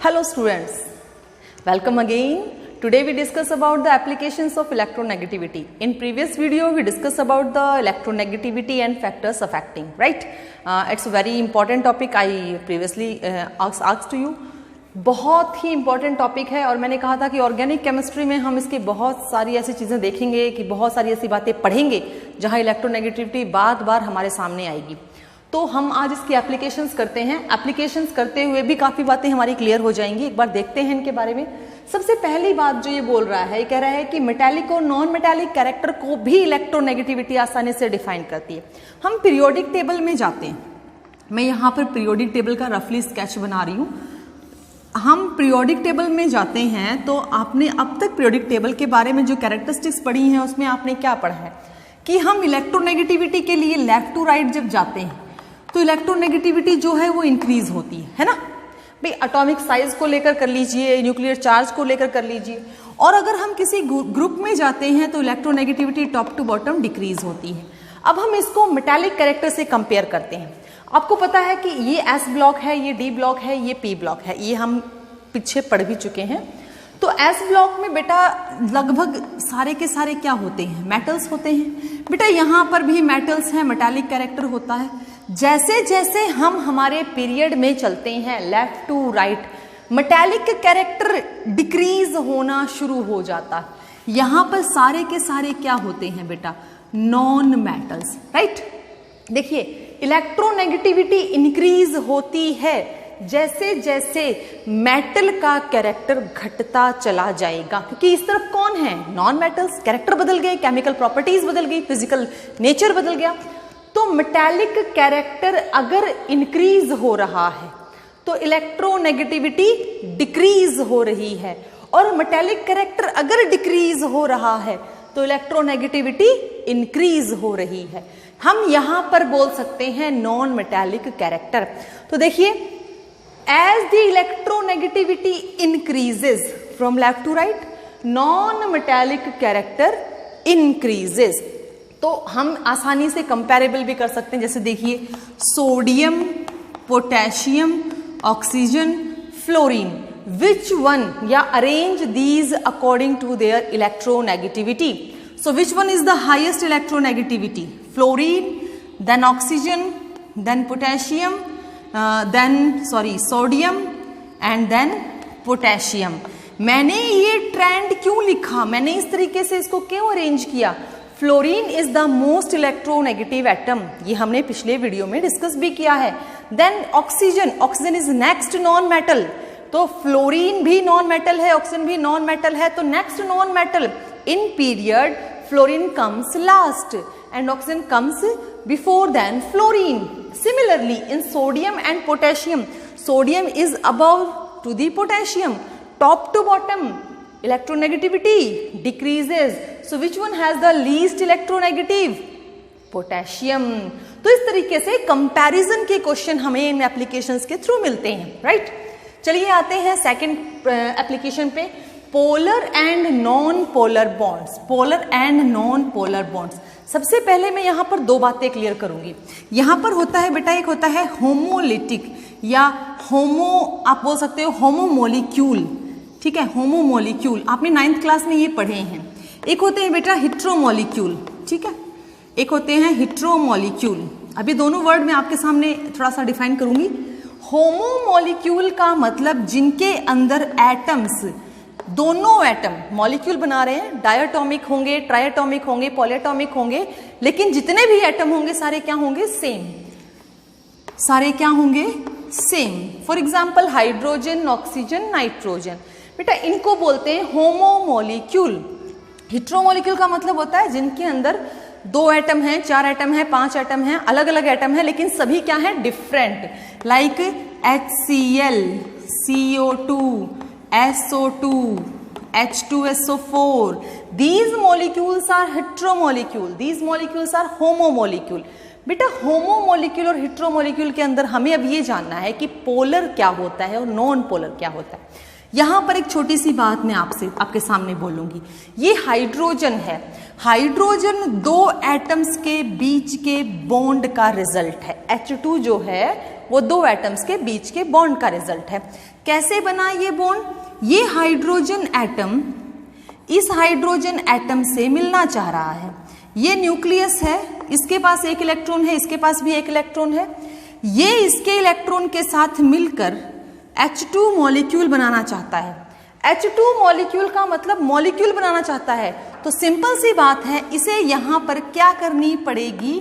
Hello students, welcome again. Today we discuss about the applications of electronegativity. In previous video we discussed about the electronegativity and factors affecting, right? It's a very important topic. I previously asked to you. बहुत ही important topic है और मैंने कहा था कि organic chemistry में हम इसकी बहुत सारी ऐसी चीज़ें देखेंगे कि बहुत सारी ऐसी बातें पढ़ेंगे जहाँ इलेक्ट्रोनेगेटिविटी बार बार हमारे सामने आएगी। तो हम आज इसकी एप्लीकेशंस करते हैं। एप्लीकेशंस करते हुए भी काफ़ी बातें हमारी क्लियर हो जाएंगी। एक बार देखते हैं इनके बारे में। सबसे पहली बात जो ये बोल रहा है, कह रहा है कि मेटालिक और नॉन मेटालिक कैरेक्टर को भी इलेक्ट्रोनेगेटिविटी आसानी से डिफाइन करती है। हम पीरियोडिक टेबल में जाते हैं। मैं यहाँ पर पीरियोडिक टेबल का रफली स्केच बना रही हूँ। हम पीरियोडिक टेबल में जाते हैं तो आपने अब तक पीरियोडिक टेबल के बारे में जो कैरेक्टरिस्टिक्स पढ़ी हैं उसमें आपने क्या पढ़ा है कि हम इलेक्ट्रोनेगेटिविटी के लिए लेफ्ट टू राइट जब जाते हैं तो इलेक्ट्रोनेगेटिविटी जो है वो इंक्रीज होती है ना भाई। एटॉमिक साइज को लेकर कर लीजिए, न्यूक्लियर चार्ज को लेकर कर लीजिए। और अगर हम किसी ग्रुप में जाते हैं तो electronegativity top to bottom decrease होती है। अब हम इसको मेटालिक कैरेक्टर से कंपेयर करते हैं। आपको पता है कि ये एस ब्लॉक है, ये डी ब्लॉक है, ये पी ब्लॉक है, ये हम पीछे पढ़ भी चुके हैं। तो एस ब्लॉक में बेटा लगभग सारे के सारे क्या होते हैं, मेटल्स होते हैं। बेटा यहाँ पर भी मेटल्स हैं, मेटालिक कैरेक्टर होता है। जैसे जैसे हम हमारे पीरियड में चलते हैं left to right, metallic character decrease होना शुरू हो जाता है। यहाँ पर सारे के सारे क्या होते हैं बेटा, नॉन मेटल्स, राइट। देखिए इलेक्ट्रोनेगेटिविटी इंक्रीज होती है जैसे जैसे मेटल का कैरेक्टर घटता चला जाएगा, क्योंकि इस तरफ कौन है, नॉन मेटल्स। कैरेक्टर बदल गए, केमिकल प्रॉपर्टीज बदल गई, फिजिकल नेचर बदल गया। तो मेटालिक कैरेक्टर अगर इंक्रीज हो रहा है तो इलेक्ट्रोनेगेटिविटी डिक्रीज हो रही है, और मेटालिक कैरेक्टर अगर डिक्रीज हो रहा है तो इलेक्ट्रोनेगेटिविटी इंक्रीज हो रही है। हम यहां पर बोल सकते हैं नॉन मेटालिक कैरेक्टर। तो देखिए as the electronegativity increases from left to right, non metallic character increases. तो हम आसानी से कंपैरेबल भी कर सकते हैं। जैसे देखिए sodium, potassium, oxygen, fluorine, which one, yeah, arrange these according to their electronegativity. So which one is the highest electronegativity? Fluorine, then oxygen, then potassium, sodium and then potassium. मैंने ये ट्रेंड क्यों लिखा, मैंने इस तरीके से इसको क्यों अरेंज किया? Fluorine is the most electronegative atom, ये हमने पिछले वीडियो में डिस्कस भी किया है। Then oxygen, oxygen is next non metal. तो फ्लोरीन भी नॉन मेटल है, ऑक्सीजन भी नॉन मेटल है। तो next non metal in period fluorine comes last and oxygen comes before than fluorine. Similarly in sodium and potassium, sodium is above to the potassium, top to bottom electronegativity decreases. So which one has the least electronegative? Potassium. तो इस तरीके से comparison के question हमें इन applications के through मिलते हैं, right. चलिए आते हैं सेकंड एप्लीकेशन पे, polar and non polar bonds. Polar and non polar bonds, सबसे पहले मैं यहाँ पर दो बातें क्लियर करूंगी। यहाँ पर होता है बेटा, एक होता है होमोलिटिक या आप बोल सकते हो होमोमोलिक्यूल, ठीक है, होमोमोलिक्यूल। आपने 9th क्लास में ये पढ़े हैं। एक होते हैं बेटा हेट्रोमोलिक्यूल, ठीक है, एक होते हैं हेट्रोमोलिक्यूल। अभी दोनों वर्ड मैं आपके सामने थोड़ा सा डिफाइन करूंगी। होमोमोलिक्यूल का मतलब जिनके अंदर एटम्स, दोनों एटम मॉलिक्यूल बना रहे हैं, डायटोमिक होंगे, ट्राइएटोमिक होंगे, पॉलीएटोमिक होंगे, लेकिन जितने भी एटम होंगे सारे क्या होंगे, सेम। सारे क्या होंगे, same. For example hydrogen, oxygen, nitrogen, बेटा इनको बोलते हैं होमोमोलिक्यूल। हेट्रोमोलिक्यूल का मतलब होता है जिनके अंदर 2 एटम हैं, 4 एटम हैं, 5 एटम हैं, अलग अलग एटम हैं, लेकिन सभी क्या है, different. Like HCl, CO2, SO2, H2SO4. These molecules are heteromolecule. These molecules are homomolecule. बेटा होमोमोलिक्यूल और हेट्रोमोलिक्यूल के अंदर हमें अब ये जानना है कि पोलर क्या होता है और नॉन पोलर क्या होता है। यहां पर एक छोटी सी बात मैं आपके सामने बोलूंगी। ये हाइड्रोजन है, हाइड्रोजन 2 एटम्स के बीच के बॉन्ड का रिजल्ट है। H2 जो है वो दो एटम्स के बीच के बॉन्ड का रिजल्ट है। कैसे बना ये बॉन्ड? ये हाइड्रोजन एटम इस हाइड्रोजन एटम से मिलना चाह रहा है। ये न्यूक्लियस है, इसके पास एक इलेक्ट्रॉन है, इसके पास भी एक इलेक्ट्रॉन है। ये इसके इलेक्ट्रॉन के साथ मिलकर H2 मॉलिक्यूल बनाना चाहता है। H2 मॉलिक्यूल का मतलब मॉलिक्यूल बनाना चाहता है, तो सिंपल सी बात है, इसे यहां पर क्या करनी पड़ेगी?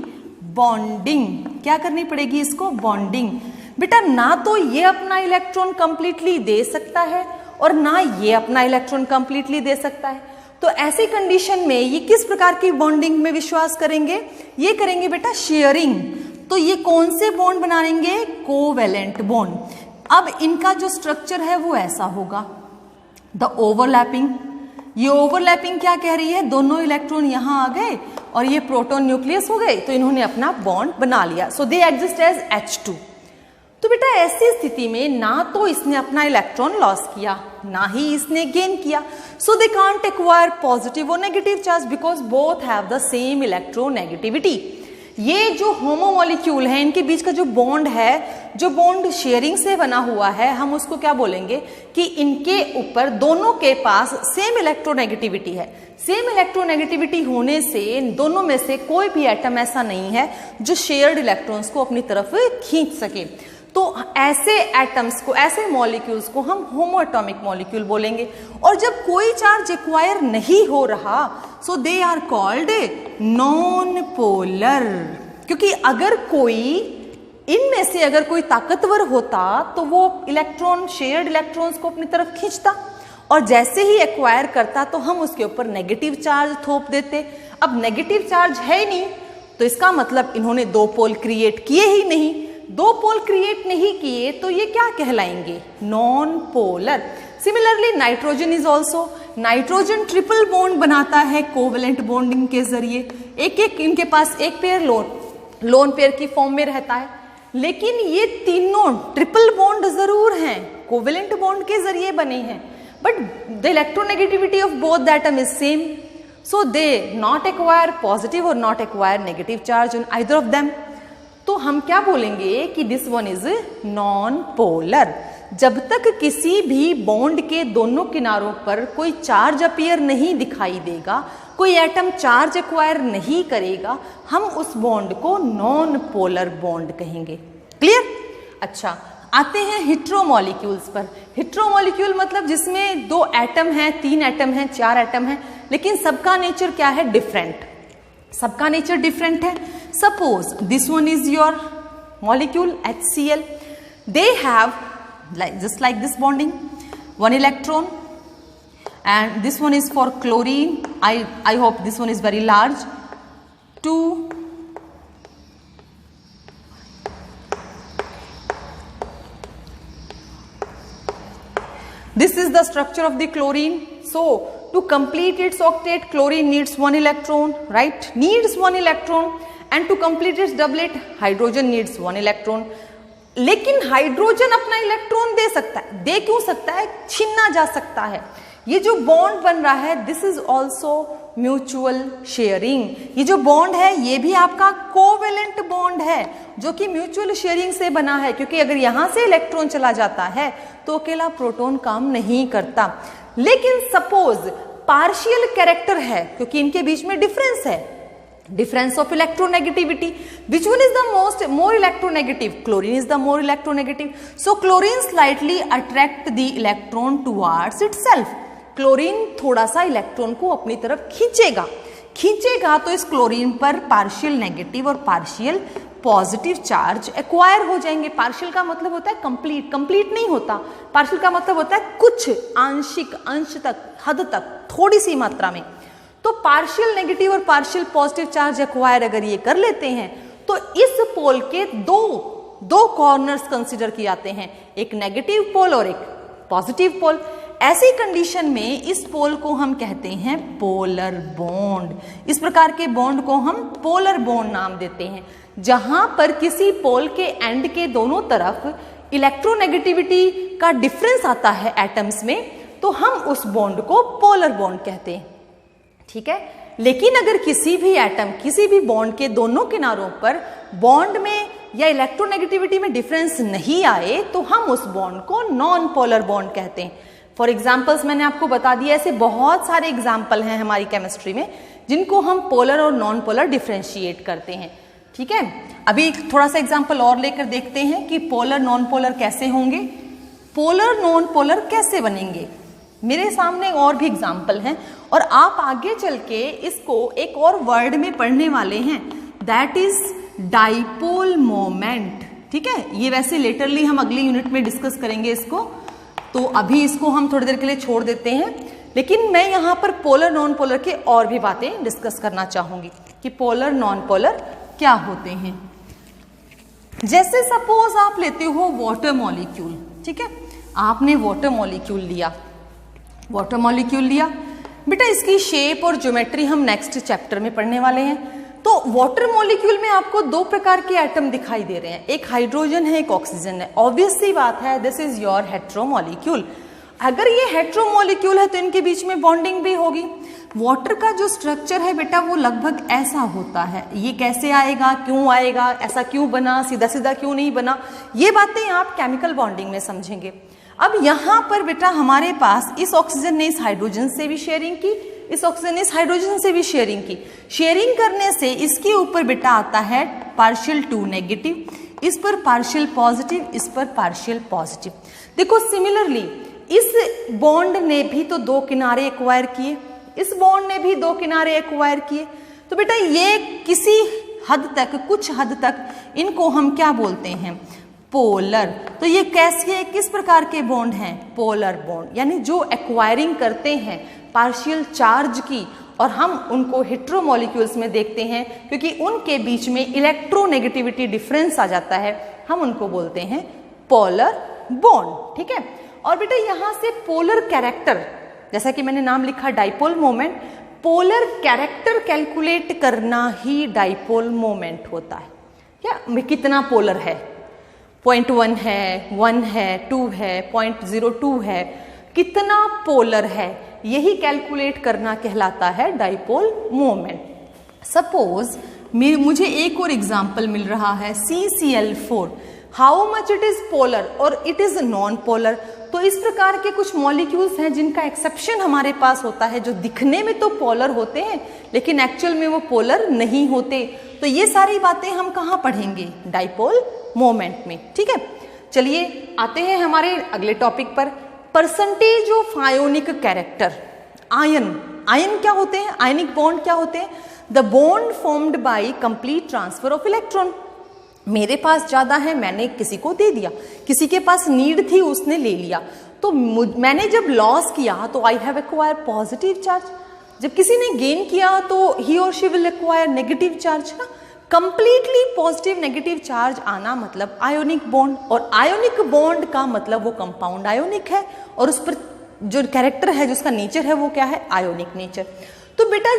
बॉन्डिंग। क्या करनी पड़ेगी इसको? बॉन्डिंग। बेटा ना तो ये अपना इलेक्ट्रॉन कंप्लीटली दे सकता है और ना ये अपना इलेक्ट्रॉन कंप्लीटली दे सकता है, तो ऐसी कंडीशन में ये किस प्रकार की बॉन्डिंग में विश्वास करेंगे? ये करेंगे बेटा शेयरिंग। तो ये कौन से बॉन्ड बनाएंगे? Covalent bond. अब इनका जो स्ट्रक्चर है वो ऐसा होगा, द ओवरलैपिंग। ये ओवरलैपिंग क्या कह रही है? दोनों इलेक्ट्रॉन यहां आ गए और ये प्रोटॉन न्यूक्लियस हो गए, तो इन्होंने अपना बॉन्ड बना लिया। सो दे एग्जिस्ट एज H2। तो बेटा ऐसी स्थिति में ना तो इसने अपना इलेक्ट्रॉन लॉस किया, ना ही इसने गेन किया। सो दे कांट एक्वायर पॉजिटिव और negative charge because both have the same electronegativity. ये जो होमो मॉलिक्यूल है, इनके बीच का जो बॉन्ड है, जो बॉन्ड शेयरिंग से बना हुआ है, हम उसको क्या बोलेंगे कि इनके ऊपर दोनों के पास सेम इलेक्ट्रोनेगेटिविटी है। सेम इलेक्ट्रोनेगेटिविटी होने से दोनों में से कोई भी एटम ऐसा नहीं है जो शेयर्ड इलेक्ट्रॉन्स को अपनी तरफ खींच सके। तो ऐसे एटम्स को, ऐसे मॉलिक्यूल्स को हम होमो एटॉमिक मॉलिक्यूल बोलेंगे। और जब कोई चार्ज एक्वायर नहीं हो रहा, so they are called non polar. क्योंकि अगर कोई इनमें से अगर कोई ताकतवर होता तो वो इलेक्ट्रॉन, शेयर्ड इलेक्ट्रॉन्स को अपनी तरफ खींचता, और जैसे ही एक्वायर करता तो हम उसके ऊपर नेगेटिव चार्ज थोप देते। अब नेगेटिव चार्ज है ही नहीं, तो इसका मतलब इन्होंने दो पोल क्रिएट किए ही नहीं। दो पोल क्रिएट नहीं किए तो ये क्या कहलाएंगे? Non polar. Similarly nitrogen is also, nitrogen triple bond बनाता है कोवेलेंट बॉन्डिंग के जरिए। एक एक इनके पास एक पेयर लोन पेयर की फॉर्म में रहता है, लेकिन ये तीनों ट्रिपल बॉन्ड जरूर हैं, कोवेलेंट बॉन्ड के जरिए बने हैं, but the electronegativity of both the atom is same, so they not acquire positive और not acquire negative charge on either of them. तो हम क्या बोलेंगे कि this one is non polar. जब तक किसी भी बॉन्ड के दोनों किनारों पर कोई चार्ज अपीयर नहीं दिखाई देगा, कोई एटम चार्ज एक्वायर नहीं करेगा, हम उस बॉन्ड को नॉन पोलर बॉन्ड कहेंगे। क्लियर? अच्छा, आते हैं हेट्रोमॉलिक्यूल्स पर। हेट्रोमॉलिक्यूल मतलब जिसमें दो एटम हैं, तीन एटम हैं, चार एटम हैं, लेकिन सबका नेचर क्या है? डिफरेंट। सबका नेचर डिफरेंट है। Suppose this one is your molecule HCl, they have just like this bonding, one electron, and this one is for chlorine. I hope this one is very large. 2 This is the structure of the chlorine. So to complete its octet, chlorine needs one electron, right? Needs one electron. And to complete its doublet, hydrogen needs one electron. लेकिन hydrogen अपना electron दे सकता है। दे क्यों सकता है? छीनना जा सकता है। ये जो बॉन्ड बन रहा है, this is also mutual sharing. ये जो बॉन्ड है ये भी आपका कोवेलेंट बॉन्ड है, जो कि म्यूचुअल शेयरिंग से बना है, क्योंकि अगर यहां से इलेक्ट्रॉन चला जाता है तो अकेला प्रोटॉन काम नहीं करता। लेकिन सपोज पार्शियल कैरेक्टर है, क्योंकि इनके बीच में डिफरेंस है, difference of electronegativity. Which one is the more electronegative? Chlorine is the more electronegative. So chlorine slightly attract the electron towards itself. Chlorine थोड़ा सा इलेक्ट्रॉन को अपनी तरफ खींचेगा तो इस क्लोरीन पर पार्शियल नेगेटिव और पार्शियल पॉजिटिव चार्ज एक्वायर हो जाएंगे। पार्शियल का मतलब होता है कंप्लीट नहीं होता। पार्शियल का मतलब होता है कुछ, आंशिक, अंश तक, हद तक, थोड़ी सी मात्रा में। तो पार्शियल नेगेटिव और पार्शियल पॉजिटिव चार्ज एक्वायर अगर ये कर लेते हैं तो इस पोल के दो कॉर्नर्स कंसीडर किए जाते हैं, एक नेगेटिव पोल और एक पॉजिटिव पोल। ऐसी कंडीशन में इस पोल को हम कहते हैं पोलर बॉन्ड। इस प्रकार के बॉन्ड को हम पोलर बॉन्ड नाम देते हैं। जहां पर किसी पोल के एंड के दोनों तरफ इलेक्ट्रोनेगेटिविटी का डिफरेंस आता है एटम्स में, तो हम उस बॉन्ड को पोलर बॉन्ड कहते हैं। ठीक है। लेकिन अगर किसी भी एटम, किसी भी बॉन्ड के दोनों किनारों पर बॉन्ड में या इलेक्ट्रोनेगेटिविटी में डिफरेंस नहीं आए तो हम उस बॉन्ड को नॉन पोलर बॉन्ड कहते हैं। फॉर एग्जाम्पल्स मैंने आपको बता दिया, ऐसे बहुत सारे एग्जाम्पल हैं हमारी केमिस्ट्री में जिनको हम पोलर और नॉन पोलर डिफ्रेंशिएट करते हैं। ठीक है, अभी थोड़ा सा एग्जाम्पल और लेकर देखते हैं कि पोलर नॉन पोलर कैसे होंगे, पोलर नॉन पोलर कैसे बनेंगे। मेरे सामने और भी एग्जाम्पल हैं और आप आगे चल के इसको एक और वर्ड में पढ़ने वाले हैं, दैट इज डाइपोल मोमेंट। ठीक है, ये वैसे लेटरली हम अगली यूनिट में डिस्कस करेंगे इसको, तो अभी इसको हम थोड़ी देर के लिए छोड़ देते हैं। लेकिन मैं यहाँ पर पोलर नॉन पोलर के और भी बातें डिस्कस करना चाहूंगी कि पोलर नॉन पोलर क्या होते हैं। जैसे सपोज आप लेते हो वाटर मॉलिक्यूल, ठीक है, आपने वाटर मॉलिक्यूल लिया, वाटर मॉलिक्यूल लिया बेटा, इसकी शेप और ज्योमेट्री हम नेक्स्ट चैप्टर में पढ़ने वाले हैं। तो वाटर मॉलिक्यूल में आपको दो प्रकार के एटम दिखाई दे रहे हैं, एक हाइड्रोजन है, एक ऑक्सीजन है। ऑब्वियस सी बात है, this is your hetero molecule. अगर ये हेट्रो मॉलिक्यूल है तो इनके बीच में बॉन्डिंग भी होगी। वाटर का जो स्ट्रक्चर है बेटा वो लगभग ऐसा होता है। ये कैसे आएगा, क्यों आएगा, ऐसा क्यों बना, सीधा सीधा क्यों नहीं बना, ये बातें आप केमिकल बॉन्डिंग में समझेंगे। अब यहाँ पर बेटा हमारे पास इस ऑक्सीजन ने इस हाइड्रोजन से भी शेयरिंग की, इस ऑक्सीजन ने इस हाइड्रोजन से भी शेयरिंग की। शेयरिंग करने से इसके ऊपर बेटा आता है पार्शियल 2 नेगेटिव, इस पर पार्शियल पॉजिटिव, इस पर पार्शियल पॉजिटिव। देखो सिमिलरली इस बॉन्ड ने भी तो दो किनारे एक्वायर किए, इस बॉन्ड ने भी दो किनारे एक्वायर किए। तो बेटा ये किसी हद तक, कुछ हद तक इनको हम क्या बोलते हैं, पोलर। तो ये कैसे, किस प्रकार के बॉन्ड हैं, पोलर बॉन्ड, यानी जो एक्वायरिंग करते हैं पार्शियल चार्ज की, और हम उनको हेट्रो मॉलिक्यूल्स में देखते हैं क्योंकि उनके बीच में इलेक्ट्रोनेगेटिविटी डिफरेंस आ जाता है, हम उनको बोलते हैं पोलर बॉन्ड। ठीक है, और बेटा यहाँ से पोलर कैरेक्टर, जैसा कि मैंने नाम लिखा dipole moment, polar character calculate करना ही डाइपोल मोमेंट होता है। क्या कितना पोलर है, 0.1 है, 1 है, 2 है, 0.02 है, कितना पोलर है, यही कैलकुलेट करना कहलाता है डाइपोल मोमेंट। सपोज मुझे एक और एग्जांपल मिल रहा है CCl4, how much it is polar और इट इज नॉन पोलर। तो इस प्रकार के कुछ मॉलिक्यूल्स हैं जिनका एक्सेप्शन हमारे पास होता है, जो दिखने में तो पोलर होते हैं लेकिन एक्चुअल में वो पोलर नहीं होते। तो ये सारी बातें हम कहाँ पढ़ेंगे, डाइपोल मोमेंट में। ठीक है, चलिए आते हैं हमारे अगले टॉपिक पर, percentage of ionic character. Ion, ion क्या होते हैं, आयनिक बॉन्ड क्या होते हैं, the bond formed by complete transfer of electron. मेरे पास ज्यादा है, मैंने किसी को दे दिया, किसी के पास नीड थी उसने ले लिया, तो मैंने जब लॉस किया तो I have acquire positive charge, जब किसी ने गेन किया तो ही और she will acquire negative charge ना। कंप्लीटली पॉजिटिव नेगेटिव चार्ज आना मतलब आयोनिक बॉन्ड, और आयोनिक बॉन्ड का मतलब वो कंपाउंड आयोनिक है और उस पर जो कैरेक्टर है, जो उसका नेचर है वो क्या है, आयोनिक नेचर। तो बेटा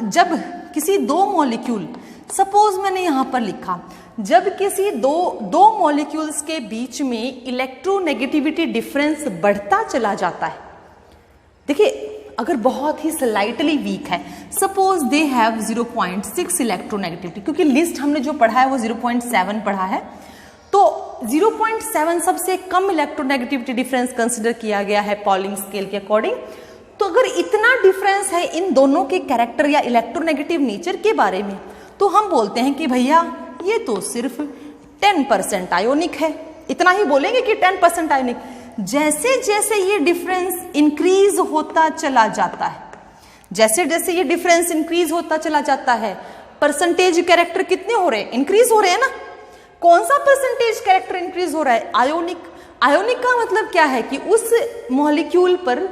जब किसी दो मॉलिक्यूल, सपोज मैंने यहां पर लिखा, जब किसी दो मॉलिक्यूल्स के बीच में इलेक्ट्रोनेगेटिविटी डिफरेंस बढ़ता चला जाता है, देखिए अगर बहुत ही स्लाइटली वीक है, सपोज दे हैव 0.6 इलेक्ट्रोनेगेटिविटी, क्योंकि लिस्ट हमने जो पढ़ा है वो 0.7 पढ़ा है, तो 0.7 सबसे कम इलेक्ट्रोनेगेटिविटी डिफरेंस कंसिडर किया गया है पॉलिंग स्केल के अकॉर्डिंग। तो अगर इतना डिफरेंस है इन दोनों के कैरेक्टर या इलेक्ट्रोनेगेटिव नेचर के बारे में, तो हम बोलते हैं कि भैया ये तो सिर्फ 10% आयोनिक है, इतना ही बोलेंगे कि 10% आयोनिक। जैसे जैसे ये डिफरेंस इंक्रीज होता चला जाता है, जैसे जैसे ये डिफरेंस इंक्रीज होता चला जाता है, परसेंटेज कैरेक्टर कितने हो रहे हैं, इंक्रीज हो रहे हैं ना। कौन सा परसेंटेज कैरेक्टर इंक्रीज हो रहा है, आयोनिक। आयोनिक का मतलब क्या है कि उस मॉलिक्यूल पर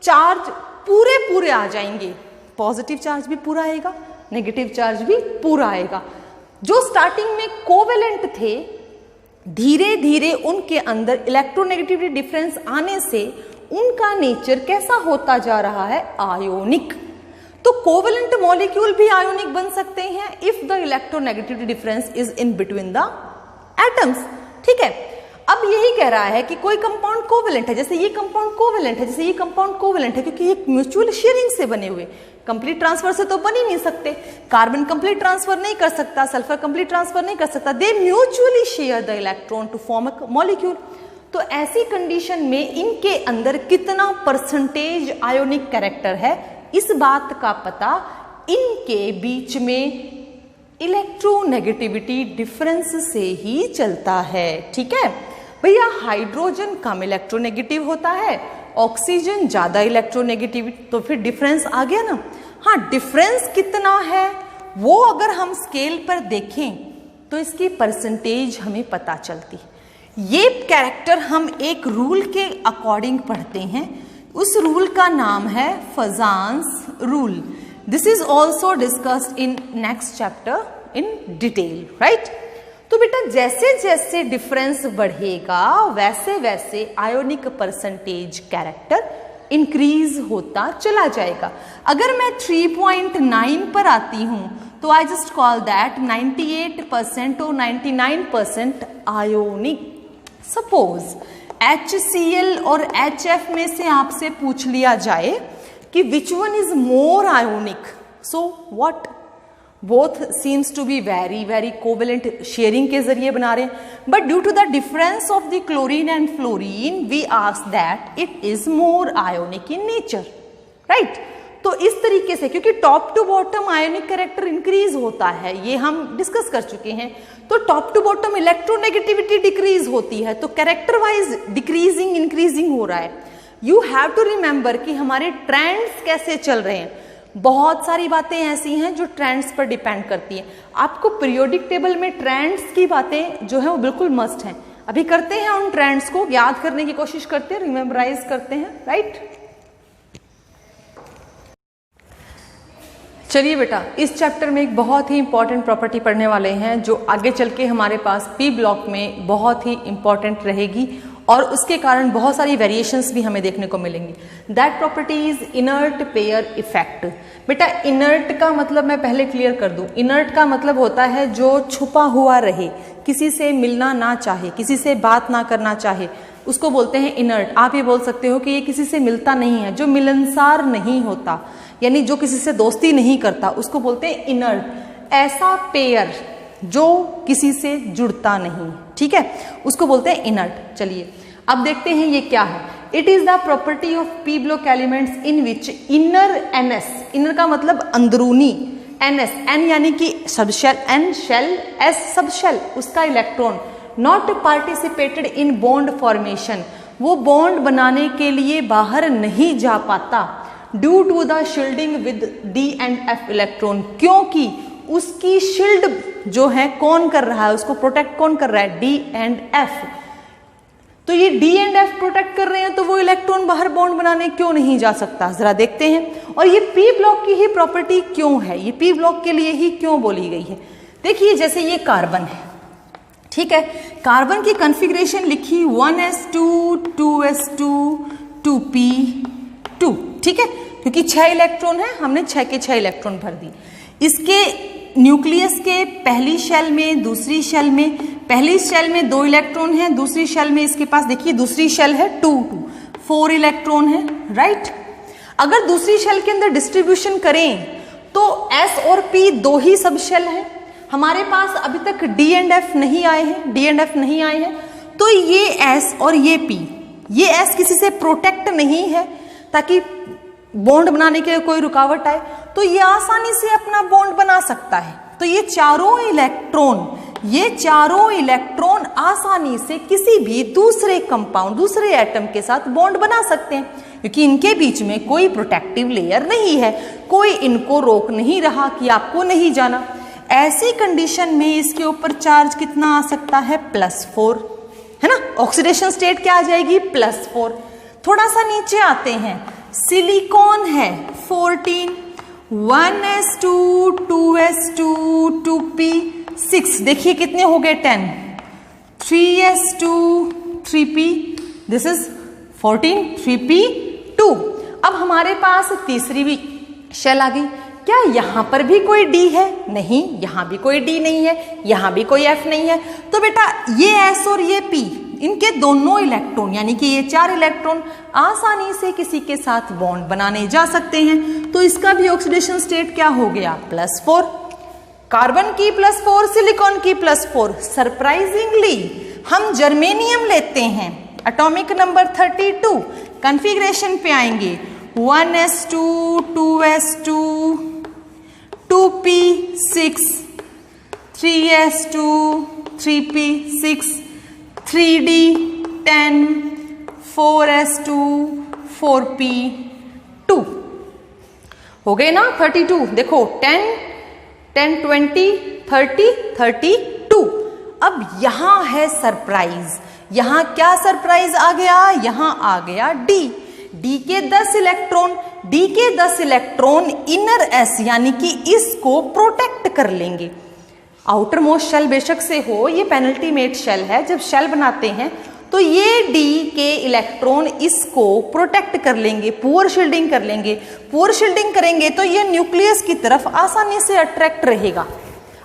चार्ज पूरे आ जाएंगे, पॉजिटिव चार्ज भी पूरा आएगा, नेगेटिव चार्ज भी पूरा आएगा। जो स्टार्टिंग में कोवेलेंट थे, धीरे धीरे उनके अंदर इलेक्ट्रोनेगेटिविटी डिफरेंस आने से उनका नेचर कैसा होता जा रहा है, आयोनिक। तो कोवेलेंट मॉलिक्यूल भी आयोनिक बन सकते हैं if the electronegativity difference is in between the atoms. ठीक है, अब यही कह रहा है कि कोई कंपाउंड कोवेलेंट है, जैसे ये कंपाउंड कोवेलेंट है, जैसे ये कंपाउंड कोवेलेंट है, क्योंकि ये म्यूचुअल शेयरिंग से बने हुए, कंप्लीट ट्रांसफर से तो बन ही नहीं सकते। कार्बन कंप्लीट ट्रांसफर नहीं कर सकता, सल्फर कंप्लीट ट्रांसफर नहीं कर सकता, they mutually share the electron to form a molecule. तो ऐसी कंडीशन में इनके अंदर कितना परसेंटेज आयोनिक कैरेक्टर है, इस बात का पता इनके बीच में इलेक्ट्रोनेगेटिविटी डिफरेंस से ही चलता है। ठीक है भैया, हाइड्रोजन कम इलेक्ट्रोनेगेटिव होता है, ऑक्सीजन ज्यादा इलेक्ट्रोनेगेटिव, तो फिर डिफरेंस आ गया ना। हाँ, डिफरेंस कितना है वो अगर हम स्केल पर देखें तो इसकी परसेंटेज हमें पता चलती। ये कैरेक्टर हम एक रूल के अकॉर्डिंग पढ़ते हैं, उस रूल का नाम है फजान्स rule. This is also discussed in next chapter in detail, right. तो बेटा जैसे जैसे डिफरेंस बढ़ेगा वैसे वैसे आयोनिक परसेंटेज कैरेक्टर इंक्रीज होता चला जाएगा। अगर मैं 3.9 पर आती हूं तो आई जस्ट कॉल दैट 98% और 99% आयोनिक। सपोज HCl और HF में से आपसे पूछ लिया जाए कि which one is more ionic, so what, both seems to be very very covalent, sharing के जरिए बना रहे हैं, but due to the difference of the chlorine and fluorine we ask that it is more ionic in nature, right. तो इस तरीके से, क्योंकि top to bottom ionic character increase होता है, ये हम डिस्कस कर चुके हैं, तो top to bottom electronegativity decrease होती है, तो कैरेक्टर वाइज डिक्रीजिंग इंक्रीजिंग हो रहा है। यू हैव टू रिमेंबर कि हमारे ट्रेंड्स कैसे चल रहे हैं। बहुत सारी बातें ऐसी हैं जो ट्रेंड्स पर डिपेंड करती हैं। आपको पीरियोडिक टेबल में ट्रेंड्स की बातें जो है वो बिल्कुल मस्ट हैं। अभी करते हैं उन ट्रेंड्स को, याद करने की कोशिश करते हैं, रिमेम्बराइज करते हैं, राइट। चलिए बेटा, इस चैप्टर में एक बहुत ही इंपॉर्टेंट प्रॉपर्टी पढ़ने वाले हैं जो आगे चल के हमारे पास पी ब्लॉक में बहुत ही इंपॉर्टेंट रहेगी और उसके कारण बहुत सारी वेरिएशंस भी हमें देखने को मिलेंगी। That property is inert pair effect. बेटा इनर्ट का मतलब मैं पहले क्लियर कर दूं, इनर्ट का मतलब होता है जो छुपा हुआ रहे, किसी से मिलना ना चाहे, किसी से बात ना करना चाहे, उसको बोलते हैं इनर्ट। आप ये बोल सकते हो कि ये किसी से मिलता नहीं है, जो मिलनसार नहीं होता, यानी जो किसी से दोस्ती नहीं करता, उसको बोलते हैं इनर्ट। ऐसा पेयर जो किसी से जुड़ता नहीं, ठीक है, उसको बोलते हैं इनर्ट। चलिए अब देखते हैं ये क्या है। It is the property of p block elements in which inner ns, inner का मतलब अंदरूनी, एनएस, एन यानी कि subshell, n shell, s subshell, उसका electron not participated in bond formation, वो बॉन्ड बनाने के लिए बाहर नहीं जा पाता, due to the shielding with d and f electron, क्योंकि उसकी शील्ड जो है कौन कर रहा है, उसको प्रोटेक्ट कौन कर रहा है, डी एंड एफ। तो ये डी एंड एफ प्रोटेक्ट कर रहे हैं, तो वो इलेक्ट्रॉन बाहर बॉन्ड बनाने क्यों नहीं जा सकता, जरा देखते हैं। और ये पी ब्लॉक की ही प्रॉपर्टी क्यों है, ये पी ब्लॉक के लिए ही क्यों बोली गई है। देखिए जैसे ये कार्बन है, ठीक है, कार्बन की कॉन्फ़िगरेशन लिखी 1s2 2s2 2p2, ठीक है, क्योंकि 6 इलेक्ट्रॉन है, हमने 6 के 6 इलेक्ट्रॉन भर दी। इसके न्यूक्लियस के पहली शेल में, दूसरी शेल में, पहली शेल में 2 इलेक्ट्रॉन है, दूसरी शेल में इसके पास देखिए दूसरी शेल है 2 4 इलेक्ट्रॉन है, राइट। अगर दूसरी शेल के अंदर डिस्ट्रीब्यूशन करें तो S और P 2 ही सब शेल है, हमारे पास अभी तक D एंड F नहीं आए हैं, D एंड F नहीं आए हैं, तो ये S और ये P, ये S किसी से प्रोटेक्ट नहीं है ताकि बॉन्ड बनाने के लिए कोई रुकावट आए, तो ये आसानी से अपना बॉन्ड बना सकता है। तो ये चारों इलेक्ट्रॉन आसानी से किसी भी दूसरे कंपाउंड, दूसरे एटम के साथ बॉन्ड बना सकते हैं, क्योंकि इनके बीच में कोई प्रोटेक्टिव लेयर नहीं है, कोई इनको रोक नहीं रहा कि आपको नहीं जाना। ऐसी कंडीशन में इसके ऊपर चार्ज कितना आ सकता है, +4, है ना, ऑक्सीडेशन स्टेट क्या आ जाएगी, +4। थोड़ा सा नीचे आते हैं, सिलिकॉन है 14, 1s2 2s2 2p6, देखिए कितने हो गए 10, 3s2 3p, this is 14 3p2। अब हमारे पास तीसरी भी शेल आ गई। क्या यहां पर भी कोई D है, नहीं, यहां भी कोई D नहीं है, यहां भी कोई F नहीं है, तो बेटा ये S और ये P इनके दोनों इलेक्ट्रॉन यानी कि ये 4 इलेक्ट्रॉन आसानी से किसी के साथ बॉन्ड बनाने जा सकते हैं। तो इसका भी ऑक्सीडेशन स्टेट क्या हो गया, +4। कार्बन की +4, सिलिकॉन की +4। सरप्राइजिंगली हम जर्मेनियम लेते हैं, एटॉमिक नंबर 32, कॉन्फ़िगरेशन पे आएंगे 1s2 2s2 2p6 3s2 3p6 3d10 4s2 4p2 हो गए ना 32। देखो 10 10 20 30 32। अब यहां है सरप्राइज, यहां क्या सरप्राइज आ गया, यहां आ गया डी के 10 इलेक्ट्रॉन, डी के 10 इलेक्ट्रॉन इनर एस यानी कि इसको प्रोटेक्ट कर लेंगे। आउटर मोस्ट शेल बेशक से हो, ये पेनल्टीमेट शेल है, जब शेल बनाते हैं तो ये डी के इलेक्ट्रॉन इसको प्रोटेक्ट कर लेंगे, पुअर शील्डिंग कर लेंगे। पुअर शील्डिंग करेंगे तो ये न्यूक्लियस की तरफ आसानी से अट्रैक्ट रहेगा,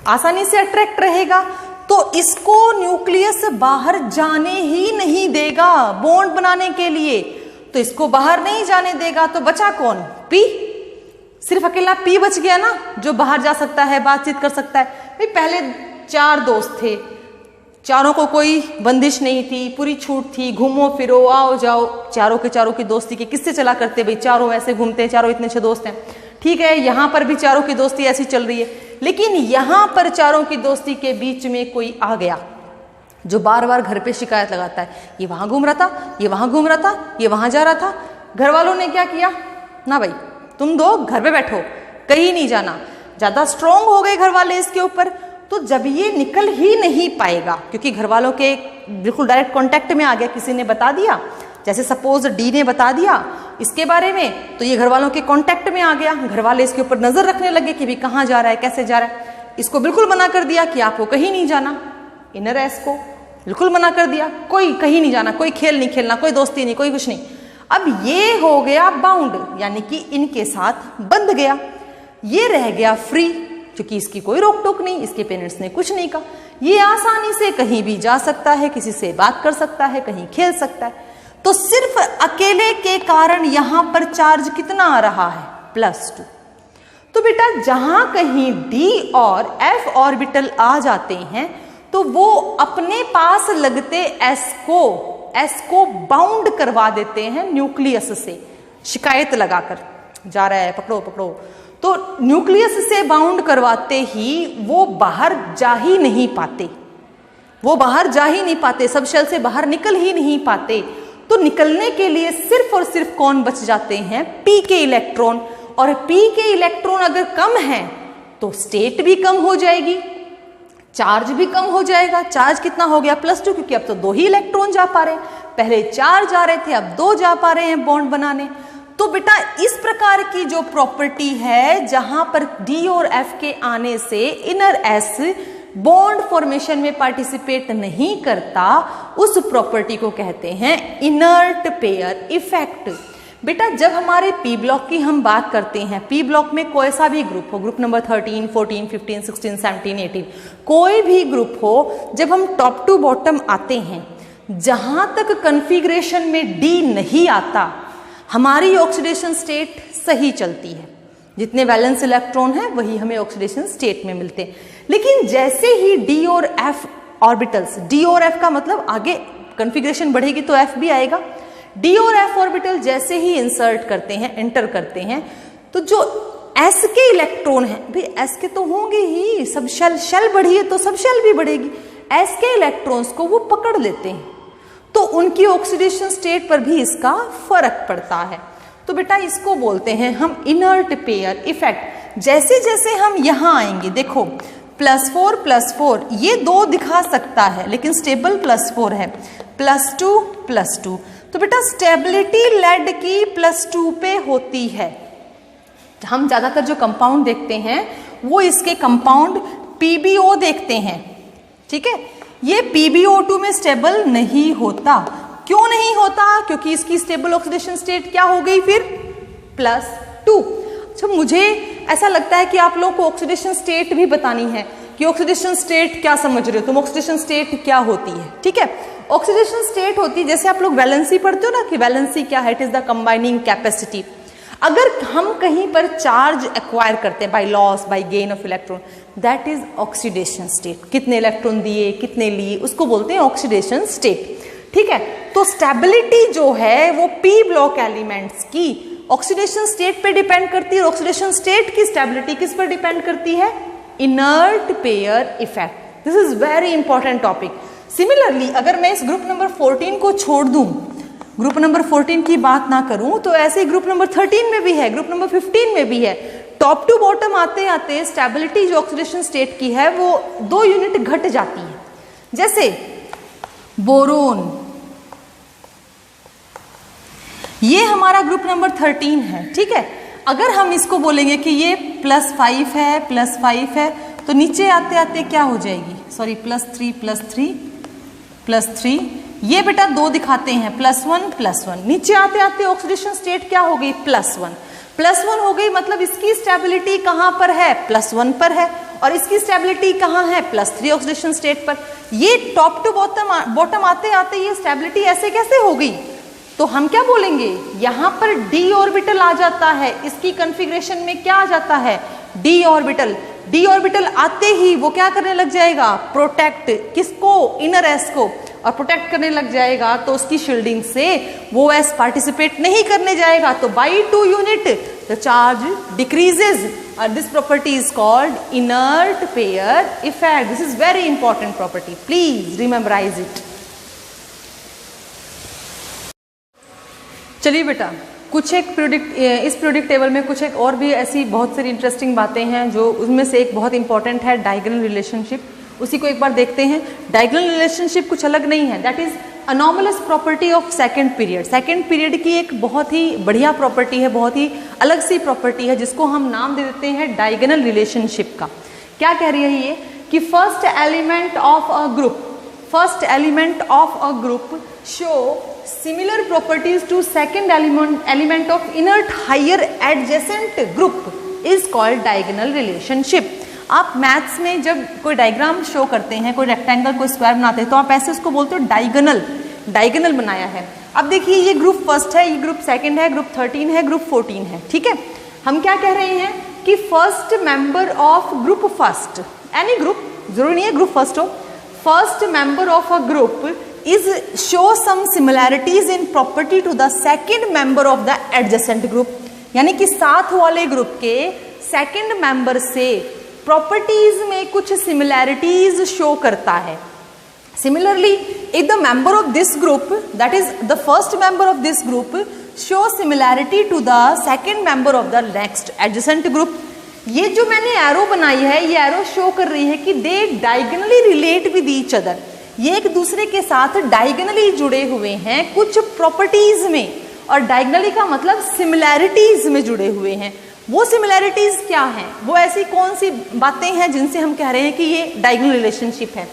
आसानी से अट्रैक्ट रहेगा, तो इसको न्यूक्लियस बाहर जाने ही नहीं देगा बॉन्ड बनाने के लिए। तो इसको बाहर नहीं जाने देगा, तो बचा कौन, पी। सिर्फ अकेला पी बच गया ना, जो बाहर जा सकता है, बातचीत कर सकता है। भाई पहले 4 दोस्त थे, चारों को कोई बंदिश नहीं थी, पूरी छूट थी, घूमो फिरो आओ जाओ, चारों के चारों की दोस्ती के किससे चला करते, भाई चारों ऐसे घूमते हैं, चारों इतने अच्छे दोस्त हैं। ठीक है, यहां पर भी चारों की दोस्ती ऐसी चल रही है, लेकिन यहां पर चारों की दोस्ती के बीच में कोई आ गया जो बार बार घर पे शिकायत लगाता है, ये वहां घूम रहा था, ये वहां घूम रहा था, ये वहां जा रहा था। घर वालों ने क्या किया, ना भाई तुम दो घर पे बैठो, कहीं नहीं जाना। ज्यादा स्ट्रोंग हो गए घर वाले इसके ऊपर, तो जब ये निकल ही नहीं पाएगा, क्योंकि घर वालों के बिल्कुल डायरेक्ट कांटेक्ट में आ गया, किसी ने बता दिया, जैसे सपोज डी ने बता दिया इसके बारे में, तो ये घर वालों के कांटेक्ट में आ गया। घर वाले इसके ऊपर नजर रखने लगे कि भी कहाँ जा रहा है, कैसे जा रहा है। इसको बिल्कुल मना कर दिया कि आपको कहीं नहीं जाना, इनर एस को बिल्कुल मना कर दिया, कोई कहीं नहीं जाना, कोई खेल नहीं खेलना, कोई दोस्ती नहीं, कोई कुछ नहीं। अब ये हो गया बाउंड, यानी कि इनके साथ बंध गया, ये रह गया फ्री, क्योंकि इसकी कोई रोक टोक नहीं, इसके पेरेंट्स ने कुछ नहीं कहा। ये आसानी से कहीं भी जा सकता है, किसी से बात कर सकता है, कहीं खेल सकता है। तो सिर्फ अकेले के कारण यहां पर चार्ज कितना आ रहा है, +2। तो बेटा जहां कहीं डी और एफ ऑर्बिटल आ जाते हैं तो वो अपने पास लगते एस को बाउंड करवा देते हैं न्यूक्लियस से, शिकायत लगाकर, जा रहा है पकड़ो पकड़ो। तो न्यूक्लियस से बाउंड करवाते ही वो बाहर जा ही नहीं पाते, वो बाहर जा ही नहीं पाते, सब शेल से बाहर निकल ही नहीं पाते। तो निकलने के लिए सिर्फ और सिर्फ कौन बच जाते हैं, पी के इलेक्ट्रॉन। और पी के इलेक्ट्रॉन अगर कम है तो स्टेट भी कम हो जाएगी, चार्ज भी कम हो जाएगा। चार्ज कितना हो गया, +2, क्योंकि अब तो 2 ही इलेक्ट्रॉन जा पा रहे हैं, पहले 4 जा रहे थे, अब 2 जा पा रहे हैं बॉन्ड बनाने। तो बेटा इस प्रकार की जो प्रॉपर्टी है, जहां पर डी और एफ के आने से इनर एस बॉन्ड फॉर्मेशन में पार्टिसिपेट नहीं करता, उस प्रॉपर्टी को कहते हैं इनर्ट पेयर इफेक्ट। बेटा जब हमारे पी ब्लॉक की हम बात करते हैं, पी ब्लॉक में कोई सा भी ग्रुप हो, ग्रुप नंबर 13, 14, 15, 16, 17, 18, कोई भी ग्रुप हो, जब हम टॉप टू बॉटम आते हैं, जहां तक कॉन्फ़िगरेशन में डी नहीं आता, हमारी ऑक्सीडेशन स्टेट सही चलती है। जितने वैलेंस इलेक्ट्रॉन हैं वही हमें ऑक्सीडेशन स्टेट में मिलते हैं। लेकिन जैसे ही डी और एफ ऑर्बिटल्स, डी और एफ का मतलब आगे कॉन्फ़िगरेशन बढ़ेगी तो एफ भी आएगा, डी और एफ ऑर्बिटल जैसे ही इंसर्ट करते हैं, एंटर करते हैं, तो जो एस के इलेक्ट्रॉन हैं, भाई एस के तो होंगे ही, सब शेल बढ़ी है तो सब शेल भी बढ़ेगी, एस के इलेक्ट्रॉन्स को वो पकड़ लेते हैं, तो उनकी ऑक्सीडेशन स्टेट पर भी इसका फर्क पड़ता है। तो बेटा इसको बोलते हैं हम इनर्ट पेयर इफेक्ट। जैसे जैसे हम यहां आएंगे, देखो +4 +4 ये 2 दिखा सकता है, लेकिन स्टेबल +4 है, +2 तो बेटा स्टेबिलिटी लेड की +2 पे होती है। हम ज्यादातर जो कंपाउंड देखते हैं वो इसके कंपाउंड PbO देखते हैं, ठीक है। ये PbO2 में स्टेबल नहीं होता। क्यों नहीं होता, क्योंकि इसकी स्टेबल ऑक्सीडेशन स्टेट क्या हो गई फिर, +2। अच्छा मुझे ऐसा लगता है कि आप लोगों को ऑक्सीडेशन स्टेट भी बतानी है, कि ऑक्सीडेशन स्टेट क्या समझ रहे हो तुम, ऑक्सीडेशन स्टेट क्या होती है, ठीक है। ऑक्सीडेशन स्टेट होती है, जैसे आप लोग वैलेंसी पढ़ते हो ना कि वैलेंसी क्या है, it is the combining capacity. अगर हम कहीं पर चार्ज एक्वायर करते हैं by loss by gain of electron, that is oxidation state. कितने इलेक्ट्रॉन दिए, कितने लिए, उसको बोलते हैं ऑक्सीडेशन स्टेट, ठीक है। तो स्टेबिलिटी जो है वो पी ब्लॉक एलिमेंट्स की ऑक्सीडेशन स्टेट पे डिपेंड करती है। ऑक्सीडेशन स्टेट की स्टेबिलिटी किस पर डिपेंड करती है, inert pair effect. This is very important topic. Similarly अगर मैं इस ग्रुप नंबर 14 को छोड़ दूं, ग्रुप नंबर 14 की बात ना करूं, तो ऐसे ही ग्रुप नंबर 13 में भी है, ग्रुप नंबर 15 में भी है। टॉप टू बॉटम आते आते स्टेबिलिटी जो ऑक्सीडेशन स्टेट की है वो 2 यूनिट घट जाती है। जैसे बोरोन, ये हमारा ग्रुप नंबर 13 है, ठीक है। अगर हम इसको बोलेंगे कि ये +5 है, +5 है, तो नीचे आते आते क्या हो जाएगी, सॉरी +3 +3 +3, ये बेटा 2 दिखाते हैं, +1 +1, नीचे आते आते ऑक्सीडेशन स्टेट क्या हो गई, +1 हो गई। मतलब इसकी स्टेबिलिटी कहां पर है, +1 पर है, और इसकी स्टेबिलिटी कहां है, +3 ऑक्सीडेशन स्टेट पर। ये टॉप टू बॉटम आते आते ये स्टेबिलिटी ऐसे कैसे हो गई, तो हम क्या बोलेंगे, यहां पर डी ऑर्बिटल आ जाता है। इसकी कॉन्फ़िगरेशन में क्या आ जाता है, डी ऑर्बिटल। डी ऑर्बिटल आते ही वो क्या करने लग जाएगा, प्रोटेक्ट किसको, इनर एस को, और प्रोटेक्ट करने लग जाएगा तो उसकी शील्डिंग से वो एस पार्टिसिपेट नहीं करने जाएगा। तो by 2 unit the charge decreases, और this property is called inert pair effect. This is very important property, please rememberize it. चलिए बेटा, कुछ एक इस पीरियोडिक टेबल में कुछ एक और भी ऐसी बहुत सारी इंटरेस्टिंग बातें हैं, जो उसमें से एक बहुत इंपॉर्टेंट है डायगोनल रिलेशनशिप। उसी को एक बार देखते हैं। डायगोनल रिलेशनशिप कुछ अलग नहीं है, that is anomalous property of second period. Second period की एक बहुत ही बढ़िया प्रॉपर्टी है, बहुत ही अलग सी प्रॉपर्टी है, जिसको हम नाम दे देते हैं डायगोनल रिलेशनशिप का। क्या कह रही है ये कि first element of a group show similar properties to second element of inert higher adjacent group is called diagonal relationship। आप मैथ्स में जब कोई डायग्राम शो करते हैं, कोई रेक्टेंगल, कोई स्क्वायर बनाते हैं, तो आप ऐसे उसको बोलते हो डायगोनल बनाया है। अब देखिए ये ग्रुप फर्स्ट है, ये ग्रुप सेकंड है, ग्रुप 13 है, ग्रुप 14 है, ठीक है। हम क्या कह रहे हैं कि first member of group first, any group, जरूरी नहीं है ग्रुप फर्स्ट हो, first member of a group is show some similarities in property to the second member of the adjacent group। यानी कि साथ वाले ग्रुप के सेकंड मेंबर से प्रॉपर्टीज में कुछ सिमिलैरिटीज शो करता है। Similarly if the member of this group, that is the first member of this group, show similarity to the second member of the next adjacent group. ये जो मैंने arrow बनाई है, ये एरो शो कर रही है कि they diagonally relate with each other. ये एक दूसरे के साथ डायगोनली जुड़े हुए हैं कुछ प्रॉपर्टीज में, और डायगोनली का मतलब सिमिलैरिटीज में जुड़े हुए हैं। वो सिमिलैरिटीज क्या हैं, वो ऐसी कौन सी बातें हैं जिनसे हम कह रहे हैं कि ये डायगोनल रिलेशनशिप है।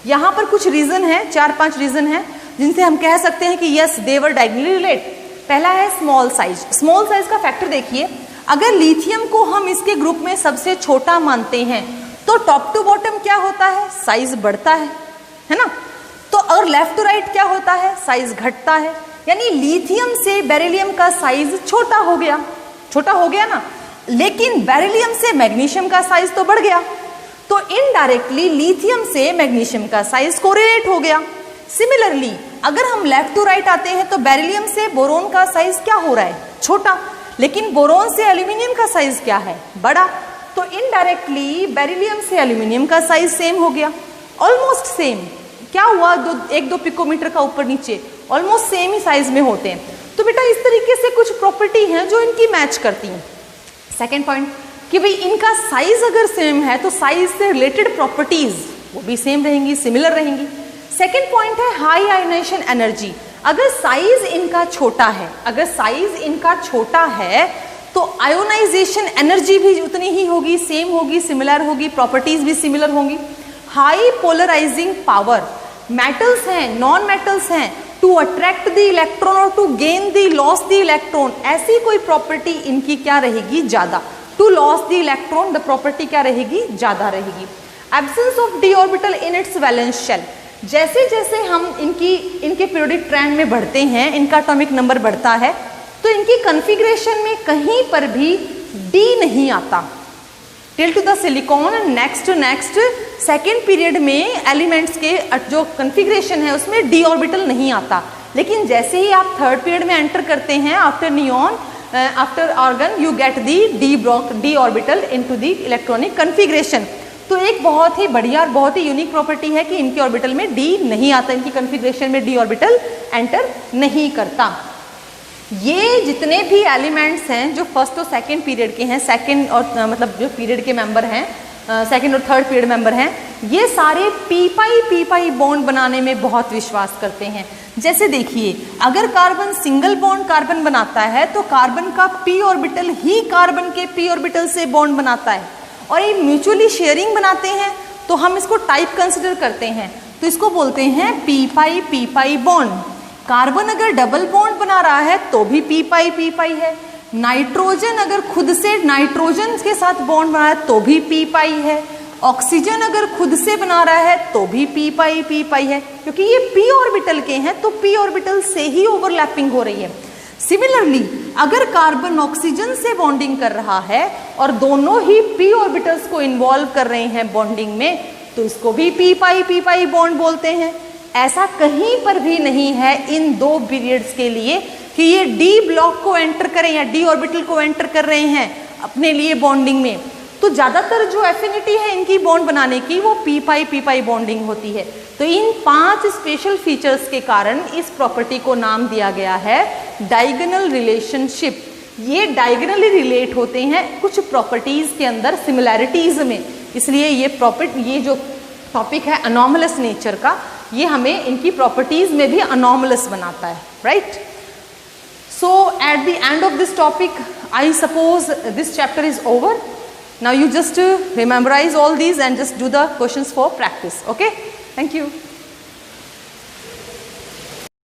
यहाँ पर कुछ रीजन है, 4-5 रीजन है जिनसे हम कह सकते हैं कि yes they were diagonally relate. पहला है स्मॉल साइज। स्मॉल साइज का फैक्टर देखिए, अगर लिथियम को हम इसके ग्रुप में सबसे छोटा मानते हैं तो टॉप टू बॉटम क्या होता है, साइज बढ़ता है ना। तो और लेफ्ट टू राइट क्या होता है, साइज घटता है। यानी लिथियम से बेरिलियम का साइज छोटा हो गया ना, लेकिन बेरिलियम से मैग्नीशियम का साइज तो बढ़ गया, तो इनडायरेक्टली लिथियम से मैग्नीशियम का साइज कोरिलेट हो गया। सिमिलरली अगर हम लेफ्ट टू राइट आते हैं तो बेरिलियम से बोरोन का साइज क्या हो रहा है, छोटा, लेकिन बोरोन से एल्यूमिनियम का साइज क्या है, बड़ा। तो इनडायरेक्टली बेरिलियम से एल्यूमिनियम का साइज सेम हो गया, ऑलमोस्ट सेम। क्या हुआ, 1-2 पिकोमीटर का ऊपर नीचे, ऑलमोस्ट सेम ही साइज में होते हैं। तो बेटा इस तरीके से कुछ प्रॉपर्टी हैं जो इनकी मैच करती हैं। सेकेंड पॉइंट कि भाई इनका साइज अगर सेम है तो साइज से रिलेटेड प्रॉपर्टीज वो भी सेम रहेंगी, सिमिलर रहेंगी। सेकेंड पॉइंट है हाई आयोनाइजेशन एनर्जी। अगर साइज इनका छोटा है तो आयोनाइजेशन एनर्जी भी उतनी ही होगी, सेम होगी, सिमिलर होगी, प्रॉपर्टीज भी सिमिलर होंगी। हाई पोलराइजिंग पावर, मेटल्स हैं, नॉन मेटल्स हैं, टू अट्रैक्ट द इलेक्ट्रॉन और to gain the loss the electron, ऐसी कोई प्रॉपर्टी इनकी क्या रहेगी, ज्यादा। To loss the electron the property क्या रहेगी, ज्यादा रहेगी। Absence of d orbital in its valence shell. जैसे जैसे हम इनके पीरियोडिक ट्रेंड में बढ़ते हैं, इनका एटॉमिक नंबर बढ़ता है, तो इनकी कॉन्फ़िगरेशन में कहीं पर भी डी नहीं आता। Till two the silicon next second period में एलिमेंट्स के जो कॉन्फ़िगरेशन है उसमें डी ऑर्बिटल नहीं आता। लेकिन जैसे ही आप थर्ड पीरियड में एंटर करते हैं, after neon after argon you get the d orbital into the electronic configuration. तो एक बहुत ही बढ़िया और बहुत ही यूनिक प्रॉपर्टी है कि इनके ऑर्बिटल में डी नहीं आता, इनकी कॉन्फ़िगरेशन में डी ऑर्बिटल एंटर नहीं करता। ये जितने भी एलिमेंट्स हैं जो फर्स्ट और सेकंड पीरियड के हैं, सेकंड और मतलब जो पीरियड के मेंबर हैं, सेकंड और थर्ड पीरियड मेंबर हैं, ये सारे पी पाई बॉन्ड बनाने में बहुत विश्वास करते हैं। जैसे देखिए, अगर कार्बन सिंगल बॉन्ड कार्बन बनाता है तो कार्बन का पी ऑर्बिटल ही कार्बन के पी ऑर्बिटल से बॉन्ड बनाता है, और ये म्यूचुअली शेयरिंग बनाते हैं तो हम इसको टाइप कंसिडर करते हैं, तो इसको बोलते हैं पी पाई बॉन्ड। कार्बन अगर डबल बॉन्ड बना रहा है तो भी पी पाई है। नाइट्रोजन अगर खुद से नाइट्रोजन के साथ बॉन्ड बना रहा है तो भी पी पाई है। ऑक्सीजन अगर खुद से बना रहा है तो भी पी पाई है, क्योंकि ये पी ऑर्बिटल के हैं तो पी ऑर्बिटल से ही ओवरलैपिंग हो रही है। सिमिलरली अगर कार्बन ऑक्सीजन से बॉन्डिंग कर रहा है और दोनों ही पी ऑर्बिटल्स को इन्वॉल्व कर रहे हैं बॉन्डिंग में, तो इसको भी पी पाई बॉन्ड बोलते हैं। ऐसा कहीं पर भी नहीं है इन दो पीरियड्स के लिए कि ये डी ब्लॉक को एंटर करें या डी ऑर्बिटल को एंटर कर रहे हैं अपने लिए बॉन्डिंग में। तो ज़्यादातर जो एफिनिटी है इनकी बॉन्ड बनाने की वो पी पाई बॉन्डिंग होती है। तो इन 5 स्पेशल फीचर्स के कारण इस प्रॉपर्टी को नाम दिया गया है डायगोनल रिलेशनशिप। ये डायगोनली रिलेट होते हैं कुछ प्रॉपर्टीज के अंदर सिमिलैरिटीज में, इसलिए ये जो टॉपिक है अनॉमलस नेचर का, ये हमें इनकी प्रॉपर्टीज में भी अनॉमलस बनाता है, right. So at the end of this topic, I suppose this chapter is over. Now you just memorize all these and just do the questions for practice. Okay? Thank you.